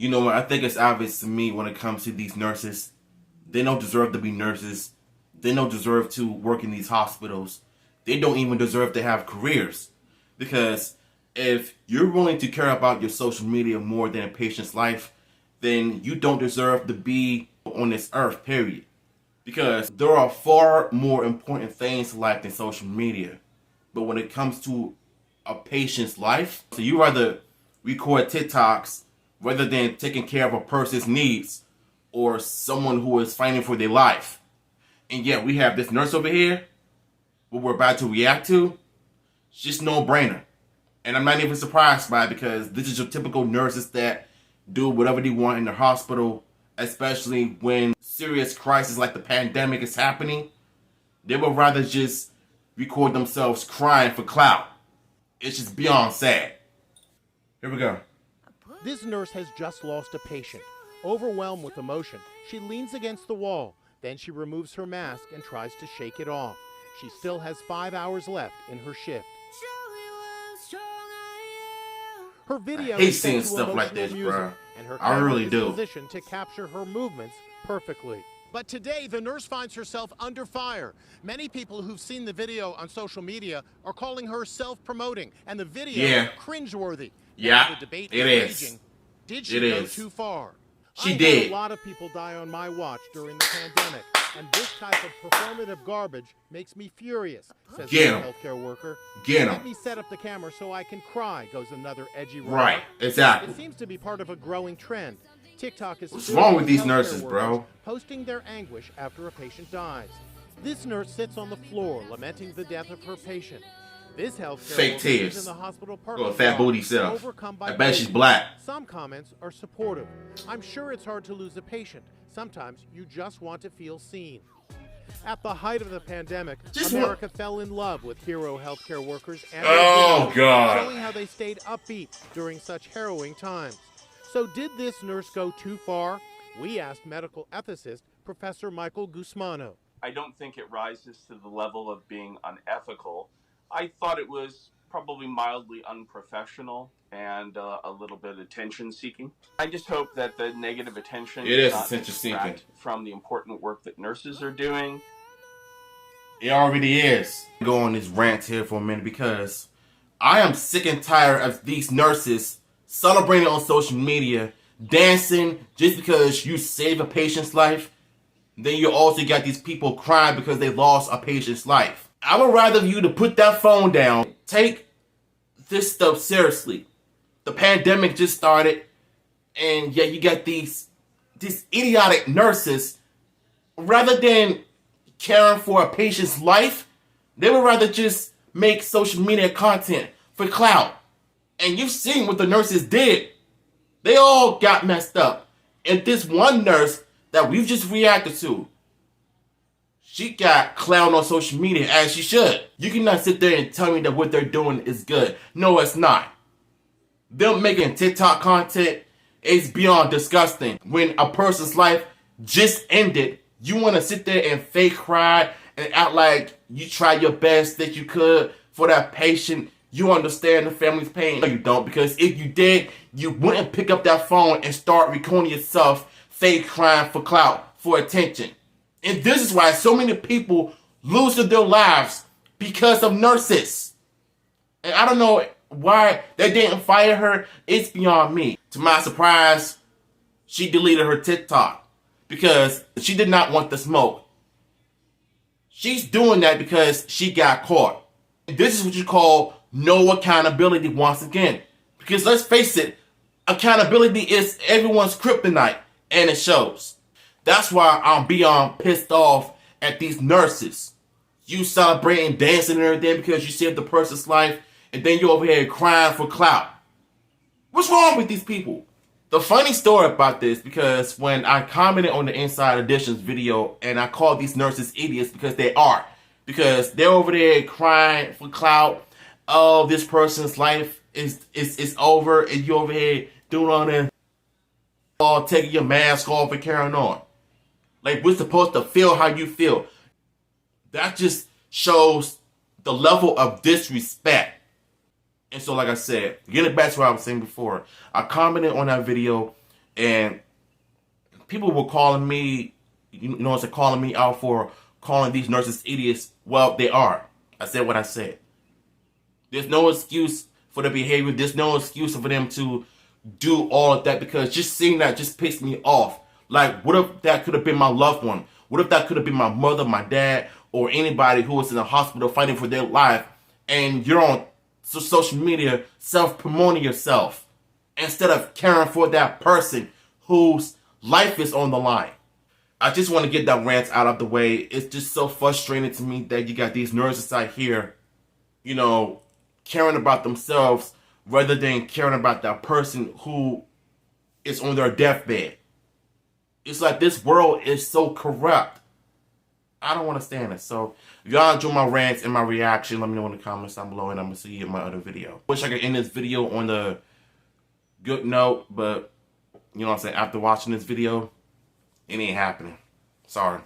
You know what? I think it's obvious to me when it comes to these nurses. They don't deserve to be nurses. They don't deserve to work in these hospitals. They don't even deserve to have careers. Because if you're willing to care about your social media more than a patient's life, then you don't deserve to be on this earth, period. Because there are far more important things to life than social media. But when it comes to a patient's life, so you rather record TikToks rather than taking care of a person's needs or someone who is fighting for their life. And yet we have this nurse over here, what we're about to react to, it's just no-brainer. And I'm not even surprised by it because this is your typical nurses that do whatever they want in the hospital, especially when serious crisis like the pandemic is happening. They would rather just record themselves crying for clout. It's just beyond sad. Here we go. This nurse has just lost a patient. Overwhelmed with emotion, she leans against the wall. Then she removes her mask and tries to shake it off. She still has 5 hours left in her shift. Her video I hate is set seeing to stuff like emotional this, music, bro. and her I camera really is do. positioned to capture her movements perfectly. But today, the nurse finds herself under fire. Many people who've seen the video on social media are calling her self-promoting, and the video cringeworthy. Yeah, Now the debate it is is. raging. Did she It go is. too far? She I did. had a lot of people die on my watch during the pandemic, and this type of performative garbage makes me furious, says Get a 'em. healthcare worker. Get 'em. Let me set up the camera so I can cry, goes another edgy remark. Right, exactly. It seems to be part of a growing trend. TikTok is What's filled wrong with these healthcare nurses, bro? workers posting their anguish after a patient dies. This nurse sits on the floor lamenting the death of her patient. This healthcare Fake worker is tears. in the hospital Go parking a fat lot, booty self. overcome by I bet she's grief. black. Some comments are supportive. I'm sure it's hard to lose a patient. Sometimes you just want to feel seen. At the height of the pandemic, America fell in love with hero healthcare workers and their Oh, videos, God. showing how they stayed upbeat during such harrowing times. So did this nurse go too far? We asked medical ethicist Professor Michael Gusmano. I don't think it rises to the level of being unethical. I thought it was probably mildly unprofessional and a little bit attention-seeking. I just hope that the negative attention It is not attention-seeking. distract from the important work that nurses are doing. It already is. Go on this rant here for a minute because I am sick and tired of these nurses celebrating on social media, dancing just because you save a patient's life. Then you also got these people crying because they lost a patient's life. I would rather you to put that phone down. Take this stuff seriously. The pandemic just started, and yeah, you got these idiotic nurses. Rather than caring for a patient's life, they would rather just make social media content for clout. And you've seen what the nurses did. They all got messed up. And this one nurse that we've just reacted to, she got clowned on social media as she should. You cannot sit there and tell me that what they're doing is good. No, it's not. Them making TikTok content is beyond disgusting. When a person's life just ended, you want to sit there and fake cry and act like you tried your best that you could for that patient. You understand the family's pain. No, you don't, because if you did, you wouldn't pick up that phone and start recording yourself fake crying for clout, for attention. And this is why so many people lose their lives because of nurses. And I don't know why they didn't fire her. It's beyond me. To my surprise, she deleted her TikTok because she did not want the smoke. She's doing that because she got caught. And this is what you call no accountability once again. Because let's face it, accountability is everyone's kryptonite, and it shows. That's why I'm beyond pissed off at these nurses. You celebrating, dancing and everything because you saved the person's life, and then you're over here crying for clout. What's wrong with these people? The funny story about this, because when I commented on the Inside Editions video, and I called these nurses idiots because they are. Because they're over there crying for clout. Oh, this person's life is over, and you're over here doing all that. All taking your mask off and carrying on. Like, we're supposed to feel how you feel. That just shows the level of disrespect. And so, like I said, getting back to what I was saying before, I commented on that video, And people were calling me, calling me out for calling these nurses idiots. Well, they are. I said what I said. There's no excuse for the behavior. There's no excuse for them to do all of that, because just seeing that just pissed me off. Like, what if that could have been my loved one? What if that could have been my mother, my dad, or anybody who was in the hospital fighting for their life, and you're on social media self-promoting yourself instead of caring for that person whose life is on the line? I just want to get that rant out of the way. It's just so frustrating to me that you got these nurses out here, caring about themselves rather than caring about that person who is on their deathbed. It's like this world is so corrupt. I don't want to stand it. So, if y'all enjoy my rants and my reaction, let me know in the comments down below, and I'm going to see you in my other video. Wish I could end this video on a good note, but, after watching this video, it ain't happening. Sorry.